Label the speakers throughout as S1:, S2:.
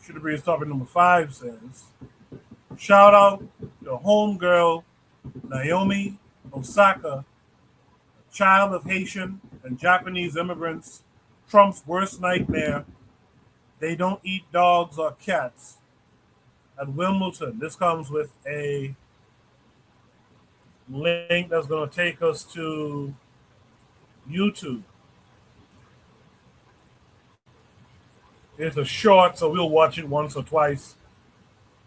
S1: Should have been topic number 5 says, shout out to homegirl Naomi Osaka, child of Haitian and Japanese immigrants, Trump's worst nightmare. They don't eat dogs or cats at Wimbledon. This comes with a link that's going to take us to YouTube. It's a short, so we'll watch it once or twice,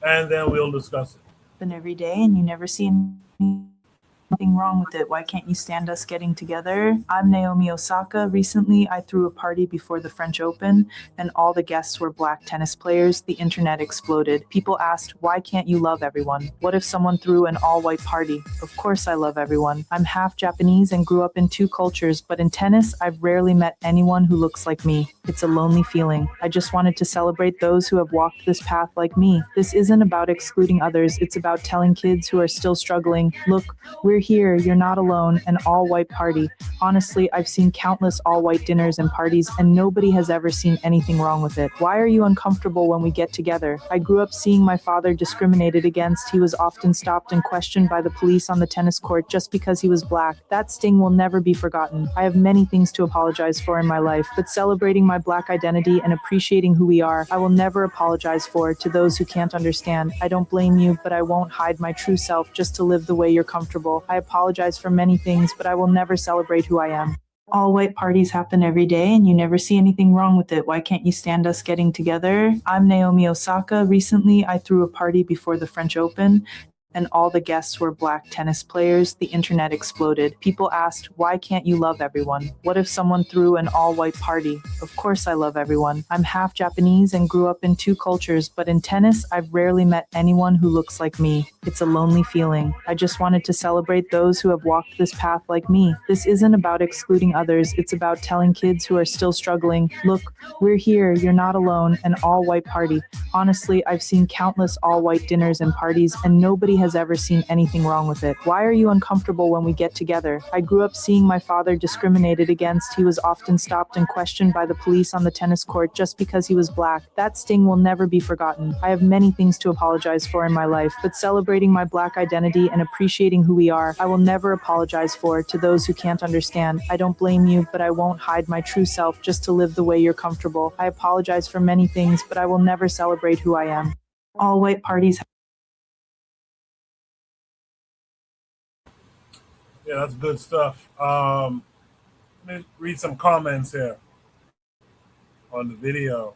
S1: and then we'll discuss it.
S2: And every day, and you never see anything wrong with it. Why can't you stand us getting together? I'm Naomi Osaka. Recently, I threw a party before the French Open, and all the guests were black tennis players. The internet exploded. People asked, why can't you love everyone? What if someone threw an all-white party? Of course I love everyone. I'm half Japanese and grew up in 2 cultures, but in tennis, I've rarely met anyone who looks like me. It's a lonely feeling. I just wanted to celebrate those who have walked this path like me. This isn't about excluding others. It's about telling kids who are still struggling, look, we're here, you're not alone, an all-white party. Honestly, I've seen countless all-white dinners and parties, and nobody has ever seen anything wrong with it. Why are you uncomfortable when we get together? I grew up seeing my father discriminated against. He was often stopped and questioned by the police on the tennis court just because he was black. That sting will never be forgotten. I have many things to apologize for in my life, but celebrating my black identity and appreciating who we are, I will never apologize for. To those who can't understand, I don't blame you, but I won't hide my true self just to live the way you're comfortable. I apologize for many things, but I will never celebrate who I am. All white parties happen every day, and you never see anything wrong with it. Why can't you stand us getting together? I'm Naomi Osaka. Recently, I threw a party before the French Open, and all the guests were black tennis players. The internet exploded. People asked, why can't you love everyone? What if someone threw an all-white party? Of course I love everyone. I'm half Japanese and grew up in 2 cultures, but in tennis, I've rarely met anyone who looks like me. It's a lonely feeling. I just wanted to celebrate those who have walked this path like me. This isn't about excluding others. It's about telling kids who are still struggling, look, we're here, you're not alone, an all-white party. Honestly, I've seen countless all-white dinners and parties, and nobody has ever seen anything wrong with it. Why are you uncomfortable when we get together? I grew up seeing my father discriminated against. He was often stopped and questioned by the police on the tennis court just because he was black. That sting will never be forgotten. I have many things to apologize for in my life, but celebrating my black identity and appreciating who we are, I will never apologize for. To those who can't understand, I don't blame you, but I won't hide my true self just to live the way you're comfortable. I apologize for many things, but I will never celebrate who I am. All white parties.
S1: Yeah, that's good stuff. Let me read some comments here on the video.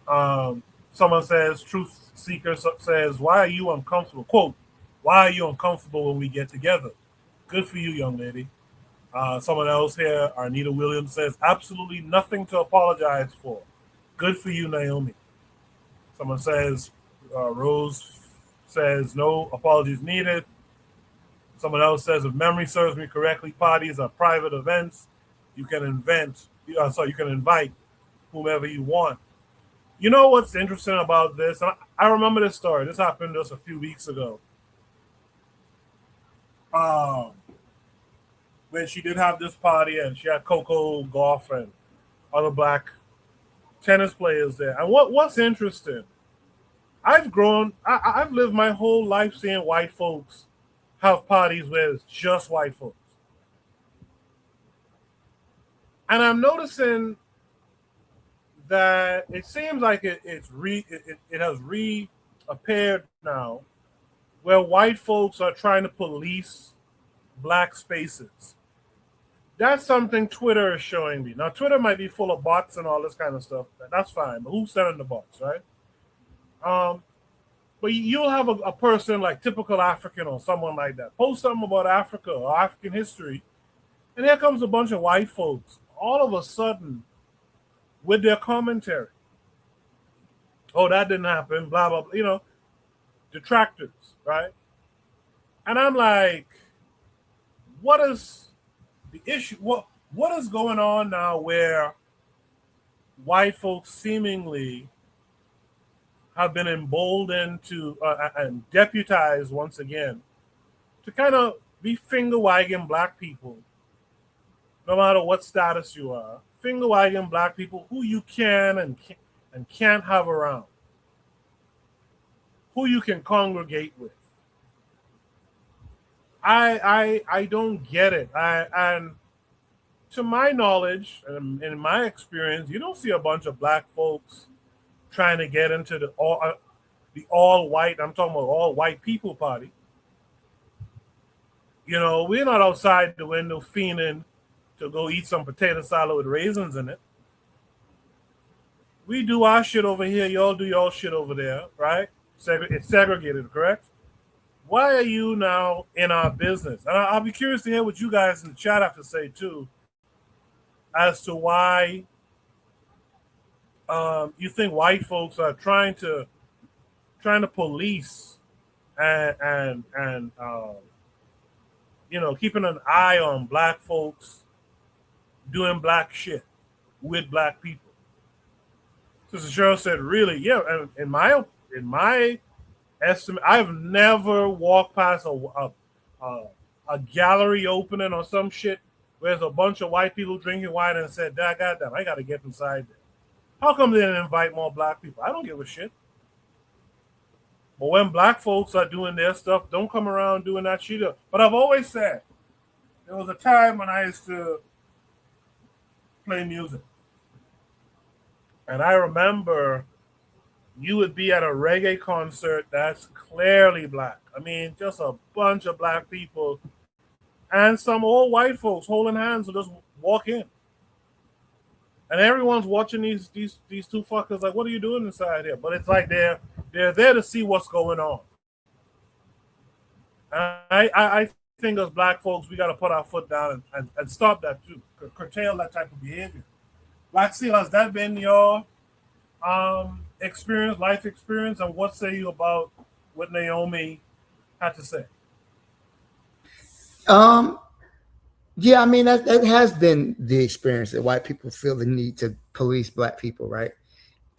S1: Someone says, Truth Seeker says, why are you uncomfortable? Quote, why are you uncomfortable when we get together? Good for you, young lady. Someone else here, Arnita Williams, says, absolutely nothing to apologize for. Good for you, Naomi. Someone says, Rose says, no apologies needed. Someone else says, if memory serves me correctly, parties are private events. You can you can invite whomever you want. You know what's interesting about this? I remember this story. This happened just a few weeks ago. When she did have this party and she had Coco Golf and other black tennis players there. And what's interesting, I've lived my whole life seeing white folks have parties where it's just white folks. And I'm noticing that it seems like it has reappeared now where white folks are trying to police black spaces. That's something Twitter is showing me. Now, Twitter might be full of bots and all this kind of stuff. That's fine. But who's sending the bots, right? But you'll have a person like typical African or someone like that post something about Africa or African history, and here comes a bunch of white folks all of a sudden with their commentary. Oh, that didn't happen, blah, blah, blah, detractors, right? And I'm like, what is the issue? What is going on now where white folks seemingly have been emboldened to and deputized once again to kind of be finger wagging black people, no matter what status you are, finger wagging black people who you can and can't have around, who you can congregate with. I don't get it. And to my knowledge and in my experience, you don't see a bunch of black folks trying to get into the all white. I'm talking about all white people party. You know, we're not outside the window fiending to go eat some potato salad with raisins in it. We do our shit over here. Y'all do y'all shit over there, right? It's segregated, correct? Why are you now in our business? And I'll be curious to hear what you guys in the chat have to say too, as to why you think white folks are trying to police and you know, keeping an eye on black folks doing black shit with black people. Sister Cheryl said, "Really, yeah." And in my estimate, I've never walked past a gallery opening or some shit where there's a bunch of white people drinking wine and said, "God damn, I got to get inside there." How come they didn't invite more black people? I don't give a shit. But when black folks are doing their stuff, don't come around doing that shit. But I've always said, there was a time when I used to play music. And I remember you would be at a reggae concert that's clearly black. I mean, just a bunch of black people and some old white folks holding hands and just walk in. And everyone's watching these two fuckers like, what are you doing inside here? But it's like they're there to see what's going on. And I think as black folks, we got to put our foot down and stop that too, curtail that type of behavior. Black Seal, has that been your experience, life experience? And what say you about what Naomi had to say?
S3: Yeah, I mean that has been the experience that white people feel the need to police black people, right?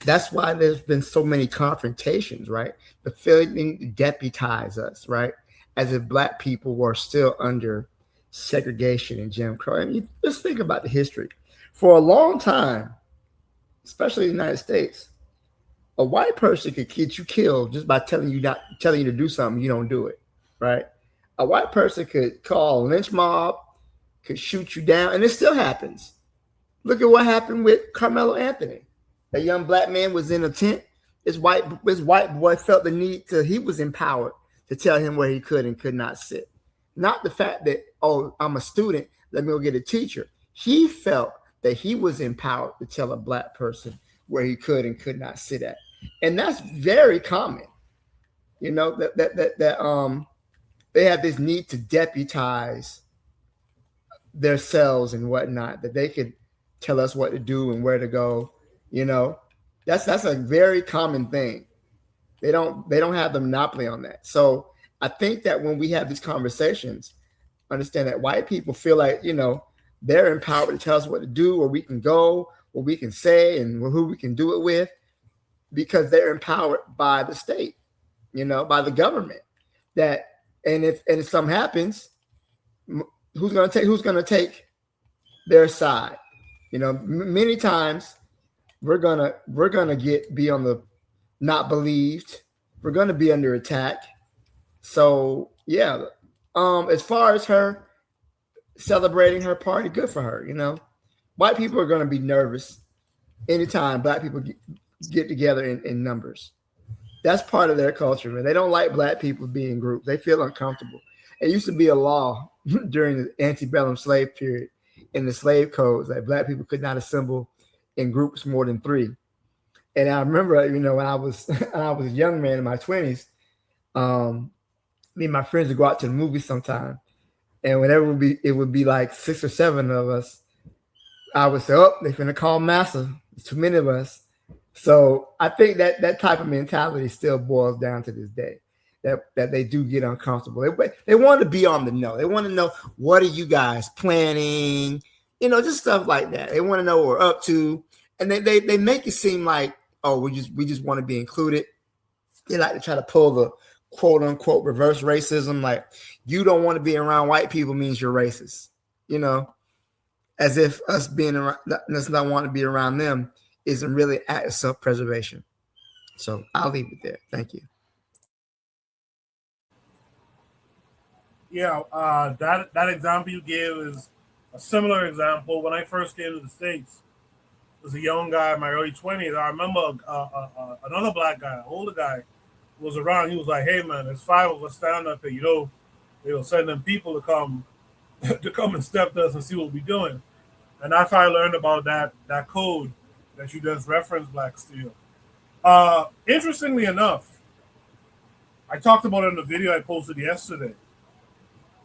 S3: That's why there's been so many confrontations, right? The feeling to deputize us, right? As if black people were still under segregation and Jim Crow. I mean, just think about the history. For a long time, especially in the United States, a white person could get you killed just by telling you to do something, you don't do it, right? A white person could call a lynch mob, could shoot you down, and it still happens. Look at what happened with Carmelo Anthony. A young black man was in a tent. His white boy felt the need he was empowered to tell him where he could and could not sit. Not the fact that, oh, I'm a student, let me go get a teacher. He felt that he was empowered to tell a black person where he could and could not sit at. And that's very common. You know, that they have this need to deputize their cells and whatnot, that they could tell us what to do and where to go. You know, that's a very common thing. They don't have the monopoly on that. So I think that when we have these conversations, understand that white people feel like, you know, they're empowered to tell us what to do, where we can go, what we can say, and who we can do it with, because they're empowered by the state, you know, by the government. And if something happens, who's going to take their side? You know, many times we're gonna be on the not believed. We're gonna be under attack. So yeah, as far as her celebrating her party, good for her. You know, white people are gonna be nervous anytime black people get together in numbers. That's part of their culture, man. They don't like black people being in groups. They feel uncomfortable. It used to be a law during the antebellum slave period in the slave codes that black people could not assemble in groups more than 3. And I remember, you know, when I was a young man in my 20s, me and my friends would go out to the movies sometime, and whenever it would be like 6 or 7 of us, I would say, "Oh, they finna call massa. There's too many of us." So I think that type of mentality still boils down to this day. That they do get uncomfortable. They want to be on the know. They want to know, what are you guys planning? You know, just stuff like that. They want to know what we're up to, and they make it seem like, oh, we just want to be included. They like to try to pull the quote unquote reverse racism, like you don't want to be around white people means you're racist, you know. as if us being around, us not want to be around them, isn't really an act of self-preservation. So I'll leave it there. Thank you.
S1: Yeah, that example you gave is a similar example. When I first came to the States, was a young guy in my early 20s. I remember another black guy, an older guy, was around. He was like, "Hey man, there's five of us standing up here. You know, they were sending people to come to come and step to us and see what we're doing." And that's how I learned about that code that you just referenced, Black Steel. Interestingly enough, I talked about it in the video I posted yesterday.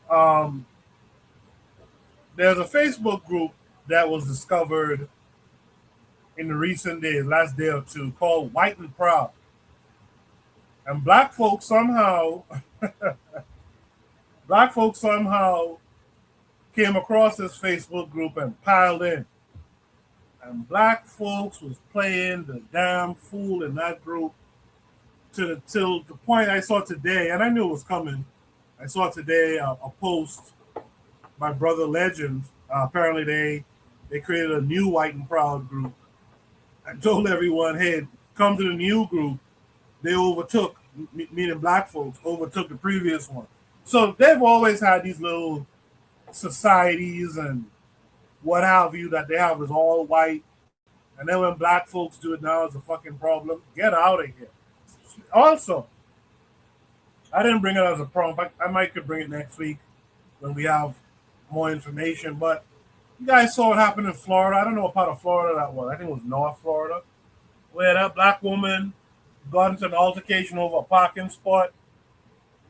S1: Um, there's a Facebook group that was discovered in the recent days, last day or two, called White and Proud. And black folks somehow came across this Facebook group and piled in. And black folks was playing the damn fool in that group till the point I saw today, and I knew it was coming. I saw today a post by Brother Legend. Apparently they created a new White and Proud group and told everyone, hey, come to the new group. They overtook, meaning black folks, overtook the previous one. So they've always had these little societies and what have you that they have is all white. And then when black folks do it now, it's a fucking problem. Get out of here. Also, I didn't bring it as a prompt. I might could bring it next week when we have more information. But you guys saw what happened in Florida. I don't know what part of Florida that was. I think it was North Florida, where that black woman got into an altercation over a parking spot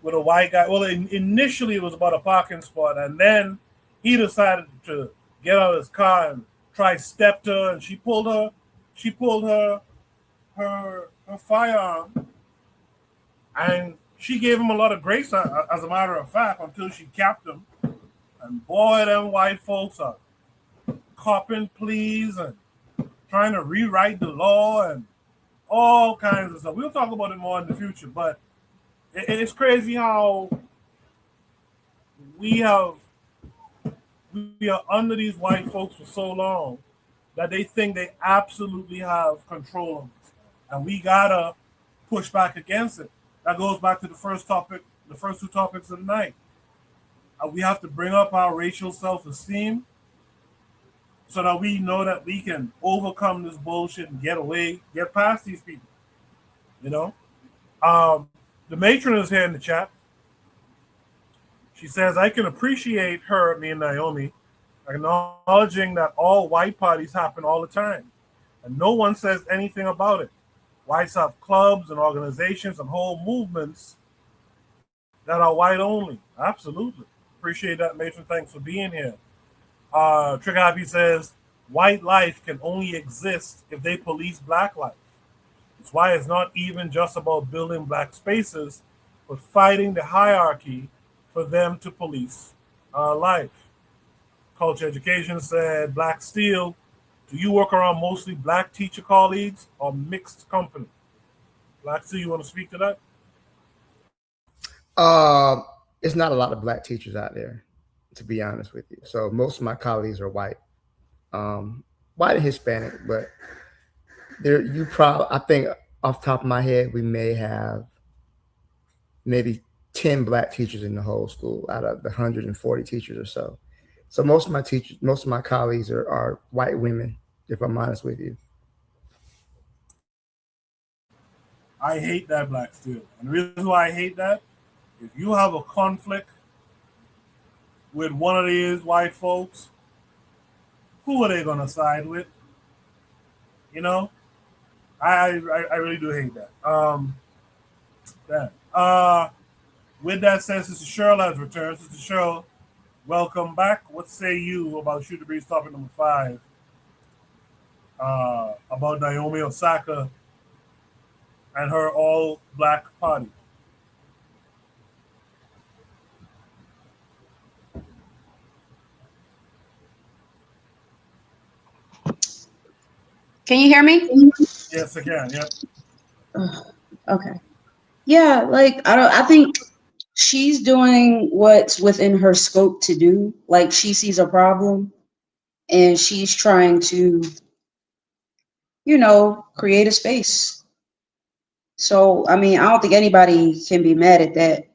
S1: with a white guy. Well, initially it was about a parking spot, and then he decided to get out of his car and try stepped her, and she pulled her firearm, and she gave him a lot of grace, as a matter of fact, until she capped him. And boy, them white folks are copping pleas and trying to rewrite the law and all kinds of stuff. We'll talk about it more in the future, but it's crazy how we are under these white folks for so long that they think they absolutely have control of us. And we gotta push back against it. That goes back to the first two topics of the night. We have to bring up our racial self-esteem so that we know that we can overcome this bullshit and get past these people. You know? The matron is here in the chat. She says, I can appreciate her, me and Naomi, acknowledging that all white parties happen all the time. And no one says anything about it. Whites have clubs and organizations and whole movements that are white only. Absolutely. Appreciate that, matron. Thanks for being here. Trick Happy says, white life can only exist if they police black life. That's why it's not even just about building black spaces, but fighting the hierarchy for them to police life. Culture Education said, Black Steel, do you work around mostly black teacher colleagues or mixed company? Black Steel, you want to speak to that?
S3: It's not a lot of black teachers out there, to be honest with you. So most of my colleagues are white, white and Hispanic, but I think off the top of my head, we may have maybe 10 black teachers in the whole school out of the 140 teachers or so. So most of my colleagues are white women, if I'm honest with you.
S1: I hate that, Black Steel. And the reason why I hate that, if you have a conflict with one of these white folks, who are they going to side with? You know? I really do hate that. With that said, Sister Cheryl has returned. Sister Cheryl, welcome back. What say you about Shoot the Breeze topic number 5? About Naomi Osaka and her all-black party.
S4: Can you hear me?
S1: Yes, I can. Yep.
S4: Okay. Yeah, I think she's doing what's within her scope to do. Like, she sees a problem and she's trying to, create a space. So, I mean, I don't think anybody can be mad at that.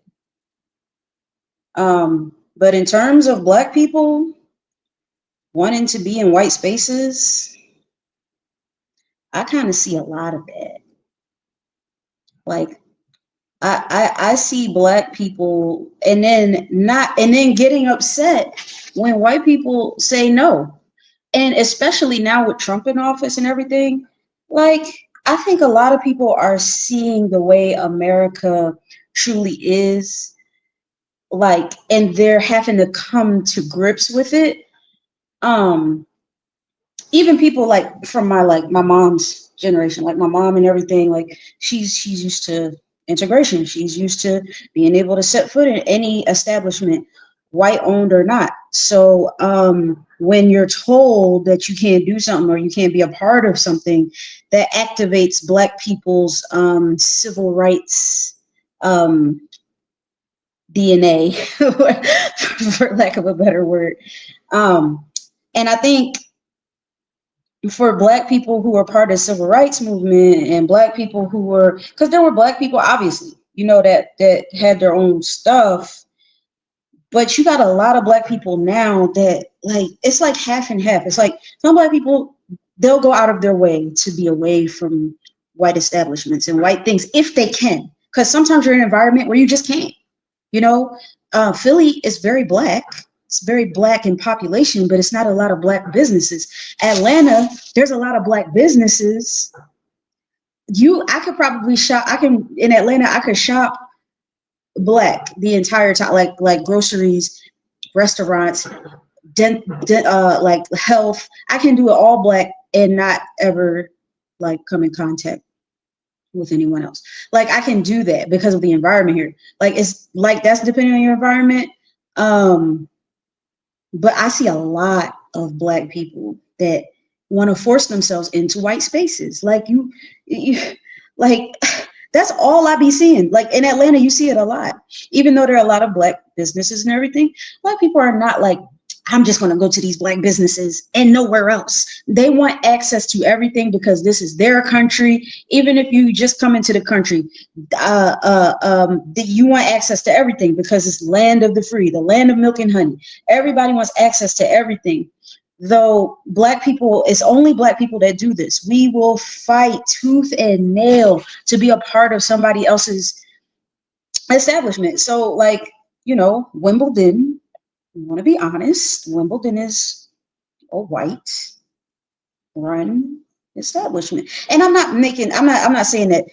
S4: But in terms of Black people wanting to be in white spaces, I kind of see a lot of that. Like, I see Black people and then getting upset when white people say no. And especially now with Trump in office and everything, like, I think a lot of people are seeing the way America truly is, like, and they're having to come to grips with it. Um, Even people like from my mom's generation, like my mom and everything, like she's used to integration. She's used to being able to set foot in any establishment, white owned or not. So when you're told that you can't do something or you can't be a part of something that activates Black people's civil rights DNA, for lack of a better word. And I think for Black people who were part of the civil rights movement and Black people who were, because there were Black people, obviously, that had their own stuff, but you got a lot of Black people now that, like, it's like half and half. It's like some Black people, they'll go out of their way to be away from white establishments and white things if they can, because sometimes you're in an environment where you just can't. Philly is very Black. It's very Black in population, but it's not a lot of Black businesses. Atlanta, there's a lot of Black businesses. I could probably shop. In Atlanta, I could shop Black the entire time, like groceries, restaurants, like health. I can do it all Black and not ever like come in contact with anyone else. Like, I can do that because of the environment here. Like, it's like that's depending on your environment. But I see a lot of Black people that want to force themselves into white spaces. Like you like that's all I be seeing. Like in Atlanta, you see it a lot. Even though there are a lot of Black businesses and everything, Black people are not like, I'm just going to go to these Black businesses and nowhere else. They want access to everything because this is their country. Even if you just come into the country, you want access to everything because it's land of the free, the land of milk and honey. Everybody wants access to everything. Though Black people, it's only Black people that do this. We will fight tooth and nail to be a part of somebody else's establishment. So, like, Wimbledon, I want to be honest, Wimbledon is a white run establishment. And I'm not saying that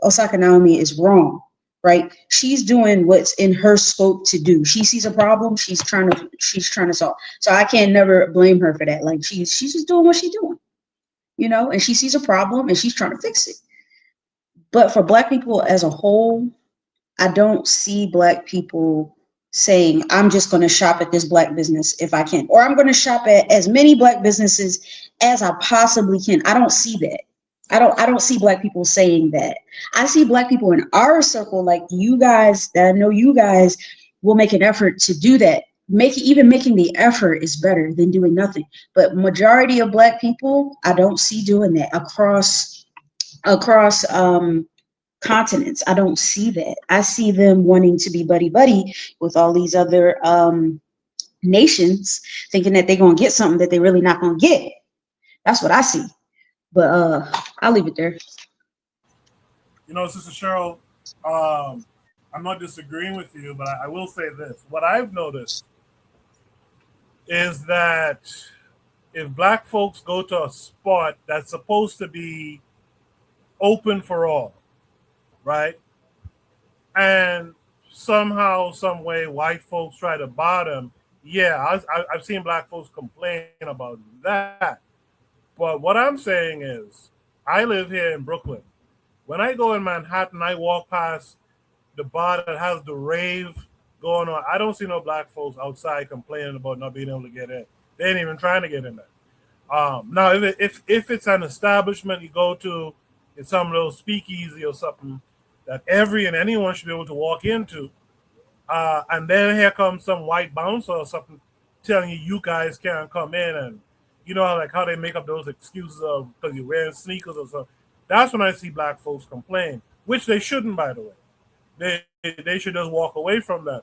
S4: Osaka Naomi is wrong, right? She's doing what's in her scope to do. She sees a problem, she's trying to solve. So I can never blame her for that. Like, she's just doing what she's doing, and she sees a problem and she's trying to fix it. But for Black people as a whole, I don't see Black people saying, I'm just going to shop at this Black business if I can, or I'm going to shop at as many Black businesses as I possibly can. I don't see that. I don't see Black people saying that. I see Black people in our circle, like you guys, that I know you guys will make an effort to do that. Making the effort is better than doing nothing. But majority of Black people, I don't see doing that across continents. I don't see that. I see them wanting to be buddy with all these other nations, thinking that they're gonna get something that they're really not gonna get. That's what I see. But I'll leave it there.
S1: Sister Cheryl, I'm not disagreeing with you, but I will say this. What I've noticed is that if Black folks go to a spot that's supposed to be open for all, right? And somehow, some way, white folks try to bottom. Yeah, I've seen Black folks complain about that. But what I'm saying is, I live here in Brooklyn. When I go in Manhattan, I walk past the bar that has the rave going on. I don't see no Black folks outside complaining about not being able to get in. They ain't even trying to get in there. Now, if it's an establishment you go to, it's some little speakeasy or something that every and anyone should be able to walk into, and then here comes some white bouncer or something telling you guys can't come in, and like how they make up those excuses of because you're wearing sneakers or something. That's when I see black folks complain, which they shouldn't, by the way. They should just walk away from that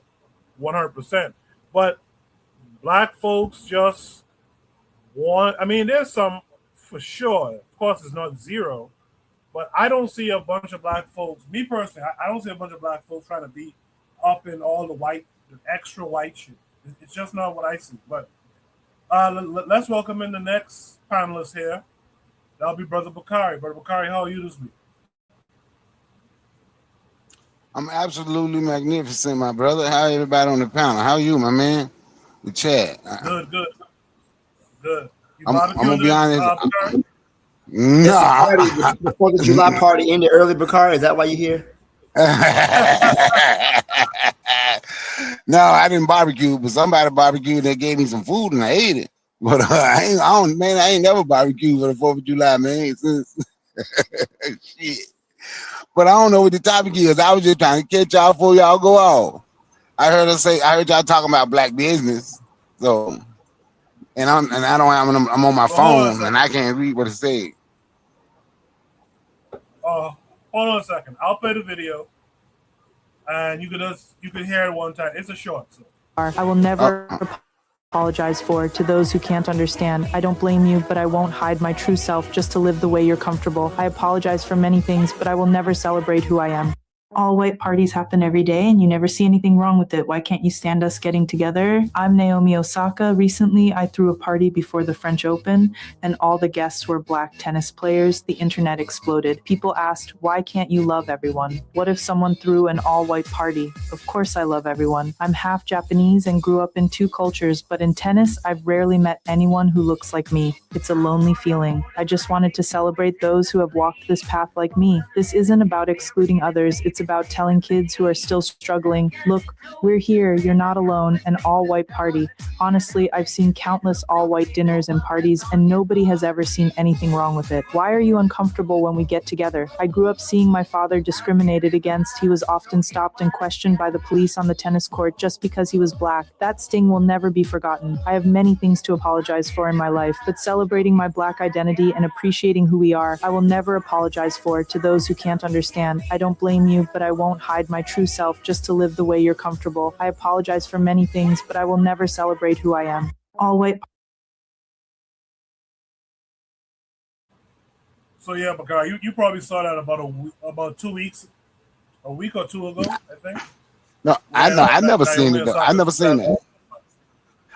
S1: 100%. But black folks just want. I mean, there's some for sure. Of course, it's not zero, but I don't see a bunch of black folks. Me personally, I don't see a bunch of black folks trying to be up in all the extra white shit. It's just not what I see. But let's welcome in the next panelist here. That'll be Brother Bakari. Brother Bakari, how are you this week?
S5: I'm absolutely magnificent, my brother. How everybody on the panel? How are you, my man? The chat.
S1: Good. You
S5: I'm gonna be
S1: barbecuing
S5: honest.
S1: Bakari?
S3: Party before the July party ended early, Bakari. Is that why you're here?
S5: No, I didn't barbecue, but somebody barbecued. They gave me some food and I ate it. But I ain't never barbecued for the 4th of July, man. Shit. But I don't know what the topic is. I was just trying to catch y'all before y'all go off. I heard y'all talking about black business. So, I'm on my phone and I can't read what it says.
S1: Hold on a second. I'll play the video, and you can hear it one time. It's a short. So.
S2: I will never apologize for. To those who can't understand, I don't blame you, but I won't hide my true self just to live the way you're comfortable. I apologize for many things, but I will never celebrate who I am. All white parties happen every day and you never see anything wrong with it. Why can't you stand us getting together? I'm Naomi Osaka. Recently, I threw a party before the French Open and all the guests were black tennis players. The internet exploded. People asked, why can't you love everyone? What if someone threw an all-white party? Of course I love everyone. I'm half Japanese and grew up in 2 cultures, but in tennis, I've rarely met anyone who looks like me. It's a lonely feeling. I just wanted to celebrate those who have walked this path like me. This isn't about excluding others. It's about telling kids who are still struggling, look, we're here, you're not alone, an all-white party. Honestly, I've seen countless all-white dinners and parties, and nobody has ever seen anything wrong with it. Why are you uncomfortable when we get together? I grew up seeing my father discriminated against. He was often stopped and questioned by the police on the tennis court just because he was black. That sting will never be forgotten. I have many things to apologize for in my life, but celebrating my black identity and appreciating who we are, I will never apologize for. To those who can't understand, I don't blame you, but I won't hide my true self just to live the way you're comfortable. I apologize for many things, but I will never celebrate who I am. All white.
S1: So yeah, Bakari, you probably saw that about 2 weeks, a week or two ago, I think.
S5: No, I never seen it. I never seen that.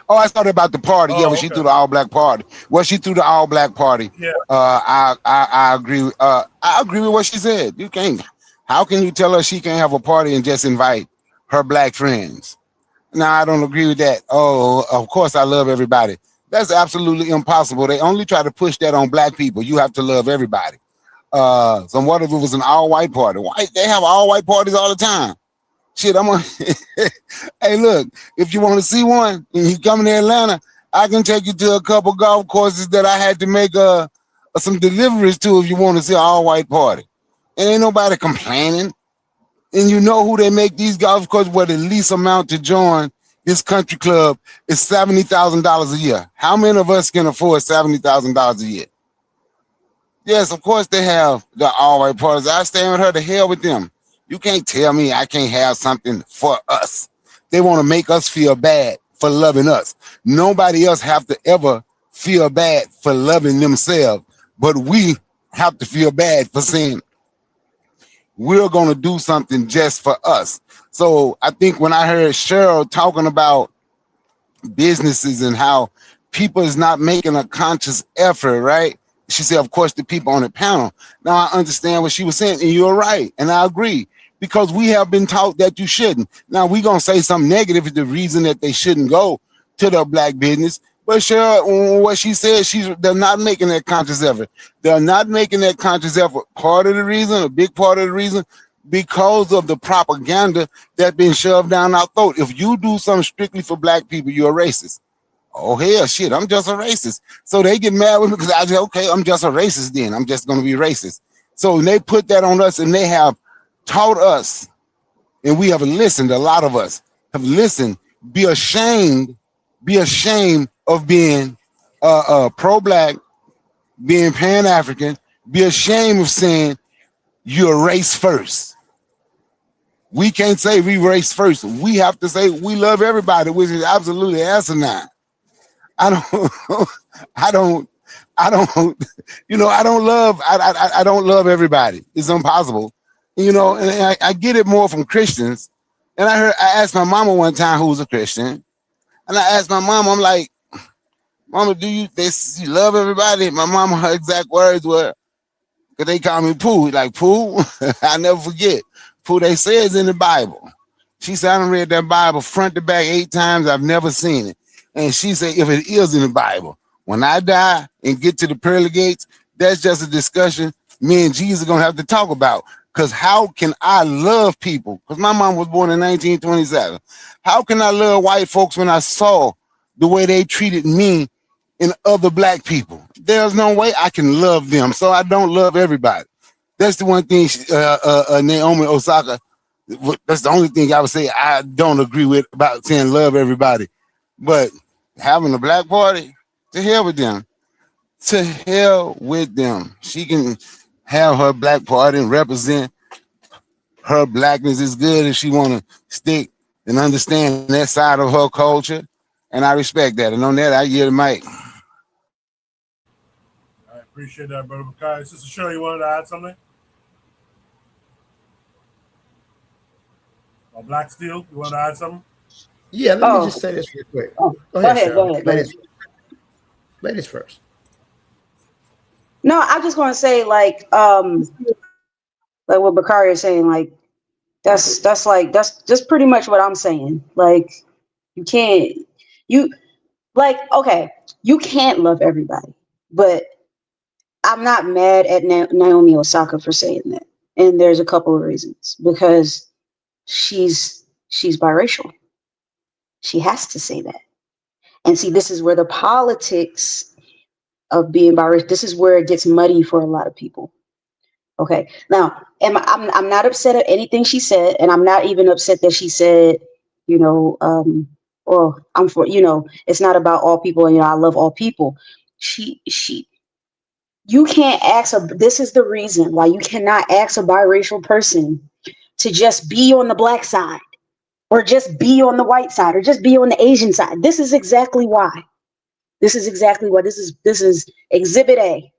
S5: Oh, I thought about the party. Yeah, when she threw the all-black party. Well, she threw the all-black party.
S1: Yeah.
S5: I agree. I agree with what she said. You can't. How can you tell her she can't have a party and just invite her black friends? No, I don't agree with that. Oh, of course I love everybody. That's absolutely impossible. They only try to push that on black people. You have to love everybody. So what if it was an all-white party? Why they have all-white parties all the time? Shit, hey, look, if you want to see one and you come to Atlanta, I can take you to a couple golf courses that I had to make some deliveries to if you want to see an all-white party. And ain't nobody complaining. And you know who they make these golf courses where the least amount to join this country club is $70,000 a year. How many of us can afford $70,000 a year? Yes, of course they have the all-white parties. I stand with her, to hell with them. You can't tell me I can't have something for us. They want to make us feel bad for loving us. Nobody else have to ever feel bad for loving themselves, but we have to feel bad for saying we're going to do something just for us. So I think when I heard Cheryl talking about businesses and how people is not making a conscious effort, right? She said, of course, the people on the panel. Now I understand what she was saying, and you're right, and I agree, because we have been taught that you shouldn't. Now we're going to say something negative is the reason that they shouldn't go to the black business. But Cheryl, what she said, they're not making that conscious effort. They're not making that conscious effort. Part of the reason, a big part of the reason, because of the propaganda that's been shoved down our throat. If you do something strictly for black people, you're a racist. Oh, hell, shit, I'm just a racist. So they get mad with me because I say, okay, I'm just a racist then. I'm just going to be racist. So they put that on us, and they have taught us, and we have listened, a lot of us have listened, be ashamed be ashamed of being pro-black, being pan-African, be ashamed of saying you're race first. We can't say we race first. We have to say we love everybody, which is absolutely asinine. I don't, I don't, I don't, I don't love everybody. It's impossible, and I get it more from Christians. And I asked my mama one time, who was a Christian, and I asked my mom, I'm like, Mama, do you love everybody? My mama, her exact words were, because they call me Pooh, like Pooh, I never forget. Pooh, they say it's in the Bible. She said, I done read that Bible front to back 8 times. I've never seen it. And she said, if it is in the Bible, when I die and get to the pearly gates, that's just a discussion me and Jesus are going to have to talk about. Because how can I love people? Because my mom was born in 1927. How can I love white folks when I saw the way they treated me and other black people? There's no way I can love them. So I don't love everybody. That's the one thing Naomi Osaka, that's the only thing I would say I don't agree with about saying love everybody. But having a black party, to hell with them. To hell with them. She can have her black party and represent her blackness is good if she want to stick and understand that side of her culture. And I respect that. And on that, I yield the mic.
S1: I appreciate that, Brother Bakari. Sister Shirley, you wanted to add something? Or Black Steel, you want to add something?
S3: Yeah, let me just say this real quick.
S4: Go ahead.
S3: Ladies first.
S4: No, I'm just going to say, like what Bakari is saying, like that's just pretty much what I'm saying. Like you can't love everybody, but I'm not mad at Naomi Osaka for saying that, and there's a couple of reasons. Because she's biracial. She has to say that. And see, this is where the politics of being biracial, this is where it gets muddy for a lot of people. Okay. Now, I'm not upset at anything she said, and I'm not even upset that she said, I'm for, it's not about all people, and I love all people. You can't this is the reason why you cannot ask a biracial person to just be on the black side, or just be on the white side, or just be on the Asian side. This is exactly why. This is Exhibit A.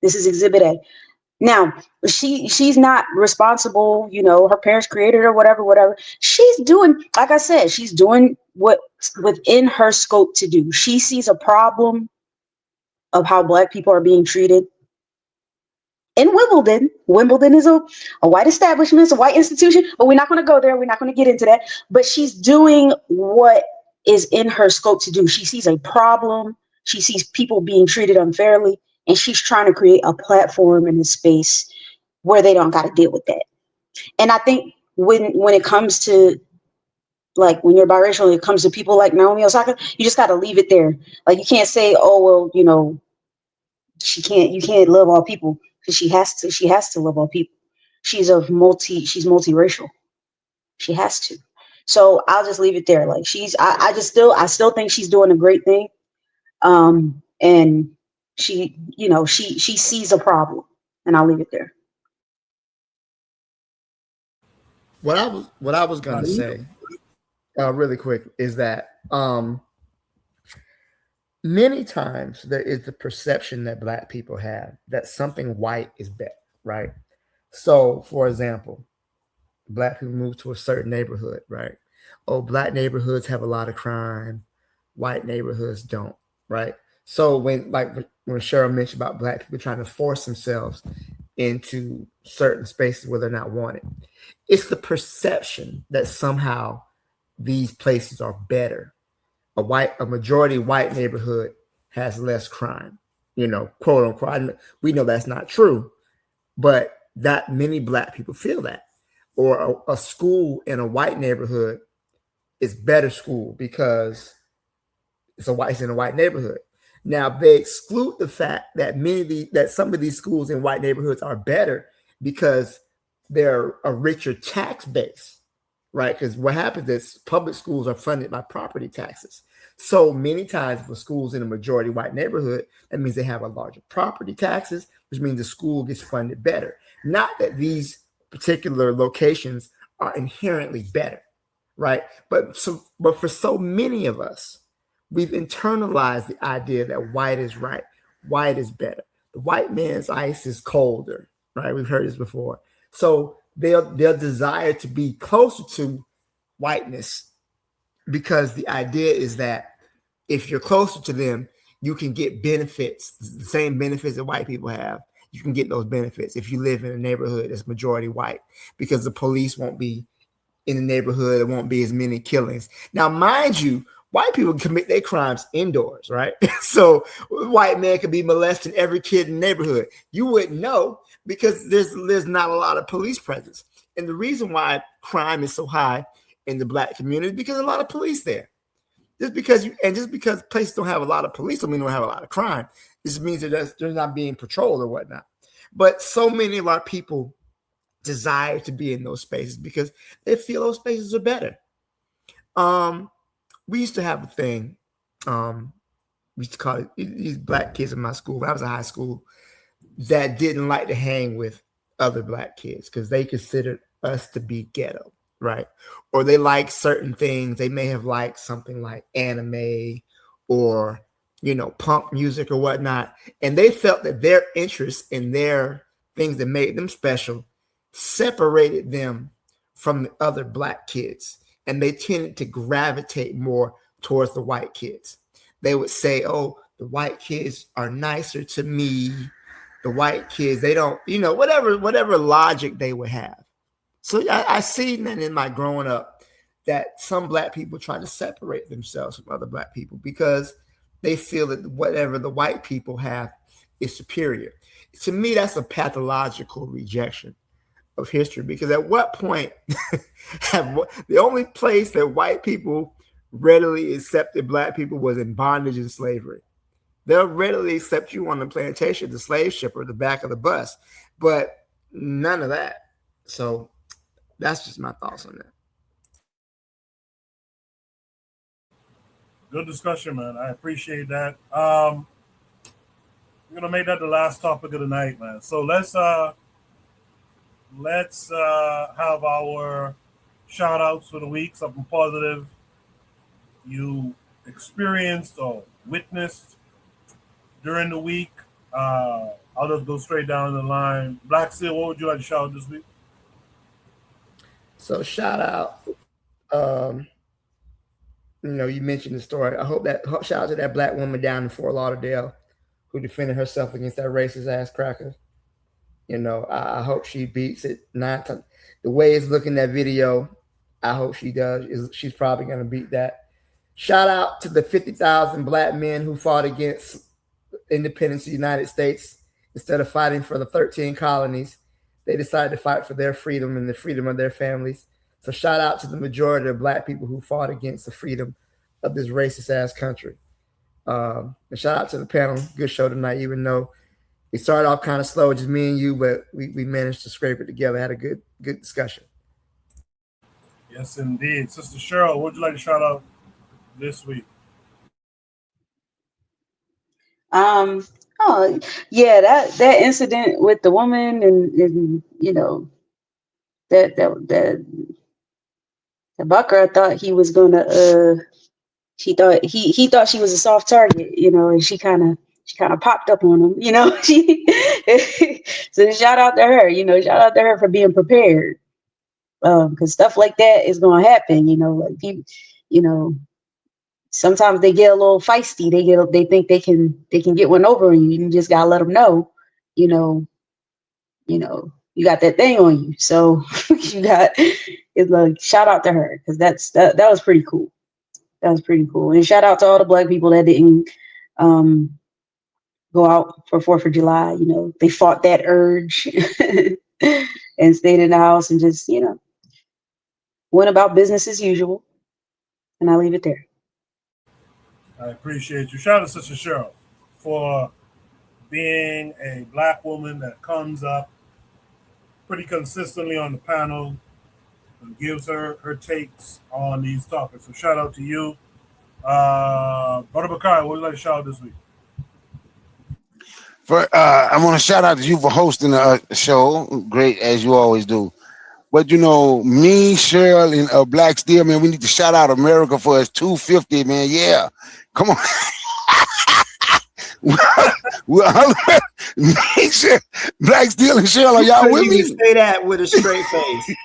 S4: This is Exhibit A. Now, she's not responsible, her parents created her, whatever. She's doing, like I said, she's doing what's within her scope to do. She sees a problem of how black people are being treated in Wimbledon. Wimbledon is a white establishment, it's a white institution, but we're not going to go there. We're not going to get into that. But she's doing what is in her scope to do. She sees a problem. She sees people being treated unfairly, and she's trying to create a platform in a space where they don't got to deal with that. And I think when it comes to, like, when you're biracial, it comes to people like Naomi Osaka, you just got to leave it there. Like, you can't say, oh, well, you can't love all people. She has to love all people. She's multiracial. She has to. So I'll just leave it there. Like, I still think she's doing a great thing. And she sees a problem, and I'll leave it there.
S3: What I was going to say really quick is that many times there is the perception that black people have that something white is better, right? So, for example, black people move to a certain neighborhood, right? Oh, black neighborhoods have a lot of crime, white neighborhoods don't, right? So when Cheryl mentioned about black people trying to force themselves into certain spaces where they're not wanted, it's the perception that somehow these places are better. A majority white neighborhood has less crime, quote unquote. We know that's not true, but that many black people feel that. Or a school in a white neighborhood is better school because it's in a white neighborhood. Now they exclude the fact that that some of these schools in white neighborhoods are better because they're a richer tax base. right? Because what happens is public schools are funded by property taxes. So many times for schools in a majority white neighborhood, that means they have a larger property taxes, which means the school gets funded better. Not that these particular locations are inherently better, right? But for so many of us, we've internalized the idea that white is right, white is better. The white man's ice is colder, right? We've heard this before. So they'll desire to be closer to whiteness because the idea is that if you're closer to them, you can get benefits, the same benefits that white people have. You can get those benefits if you live in a neighborhood that's majority white, because the police won't be in the neighborhood. There won't be as many killings. Now, mind you, white people commit their crimes indoors, right? So white man could be molesting every kid in the neighborhood. You wouldn't know because there's not a lot of police presence. And the reason why crime is so high in the black community is because a lot of police there. Just because places don't have a lot of police don't mean they don't have a lot of crime. This means that they're not being patrolled or whatnot. But so many of our people desire to be in those spaces because they feel those spaces are better. We used to have a thing. We used to call it these black kids in my school. When I was in high school, that didn't like to hang with other black kids because they considered us to be ghetto, right? Or they like certain things. They may have liked something like anime or, punk music or whatnot. And they felt that their interests in their things that made them special separated them from the other black kids. And they tended to gravitate more towards the white kids. They would say, oh, the white kids are nicer to me. The white kids, they don't, whatever logic they would have. So I see that in my growing up that some black people try to separate themselves from other black people because they feel that whatever the white people have is superior. To me, that's a pathological rejection of history, because at what point the only place that white people readily accepted black people was in bondage and slavery. They'll readily accept you on the plantation, the slave ship, or the back of the bus, but none of that. So that's just my thoughts on that.
S1: Good discussion, man. I appreciate that. We're gonna make that the last topic of the night, man. So let's have our shout outs for the week, something positive you experienced or witnessed during the week. I'll just go straight down the line. Black Seal, what would you like to shout out this week?
S3: So shout out, you mentioned the story. I hope that shout out to that black woman down in Fort Lauderdale who defended herself against that racist ass cracker. I hope she beats it 9 times. The way it's looking, that video, I hope she does. She's probably going to beat that. Shout out to the 50,000 black men who fought against independence of the United States. Instead of fighting for the 13 colonies, they decided to fight for their freedom and the freedom of their families. So shout out to the majority of black people who fought against the freedom of this racist ass country. And shout out to the panel. Good show tonight, even though it started off kind of slow, just me and you, but we managed to scrape it together. Had a good discussion.
S1: Yes, indeed. Sister Cheryl, what would you like to shout out this week?
S4: Oh yeah, that incident with the woman and that Bucker, I thought he was gonna he thought she was a soft target, and she kind of popped up on him, so shout out to her, shout out to her for being prepared, because stuff like that is gonna happen, like sometimes they get a little feisty. They think they can get one over on you. You just gotta let them know, you got that thing on you. So it's like, shout out to her, because that was pretty cool. That was pretty cool. And shout out to all the black people that didn't go out for 4th of July. They fought that urge and stayed in the house and just, went about business as usual. And I'll leave it there.
S1: I appreciate you. Shout out to Sister Cheryl for being a black woman that comes up pretty consistently on the panel, and gives her takes on these topics. So shout out to you. Brother Bakari, what would you like to shout out this week?
S5: I want to shout out to you for hosting the show. Great as you always do. But me, Cheryl, and Black Steel, man, we need to shout out America for its 250, man. Yeah, come on. well, make sure Black Steel and Cheryl, are y'all with me?
S3: Say that with a straight face.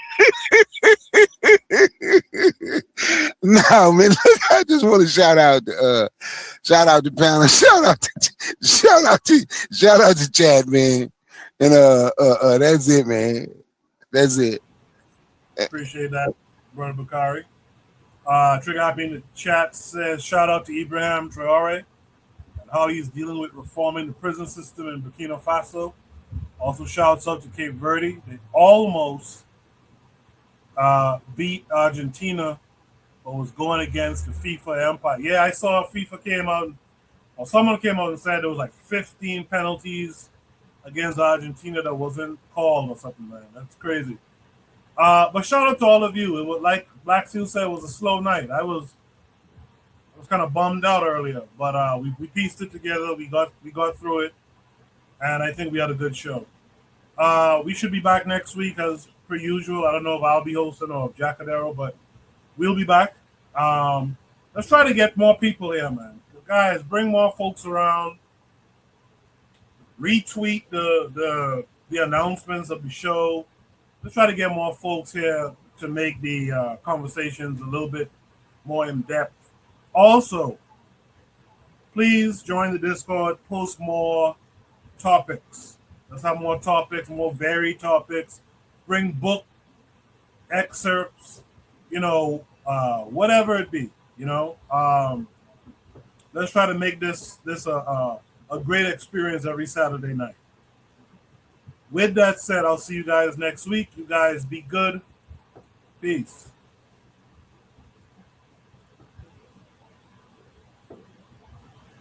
S5: No, man. I just want to shout out the panel. Shout out to Chad, man. And that's it, man. That's it.
S1: Appreciate that, Brother Bakari. Trigger Happy in the chat says shout out to Ibrahim Traore and how he's dealing with reforming the prison system in Burkina Faso. Also shouts out to Cape Verde. They almost beat Argentina, but was going against the FIFA empire. Yeah, I saw FIFA came out, or someone came out and said there was like 15 penalties against Argentina that wasn't called or something, man. That's crazy. But shout out to all of you. It was, like Black Seal said, it was a slow night. I was kind of bummed out earlier, but we pieced it together. We got through it, and I think we had a good show. We should be back next week as per usual. I don't know if I'll be hosting or if Jacadero, but we'll be back. Let's try to get more people here, man. Guys, bring more folks around. Retweet the announcements of the show. Let's try to get more folks here to make the conversations a little bit more in depth. Also, please join the Discord. Post more topics. Let's have more topics, more varied topics. Bring book excerpts, whatever it be. Let's try to make this a great experience every Saturday night. With that said, I'll see you guys next week. You guys be good. Peace.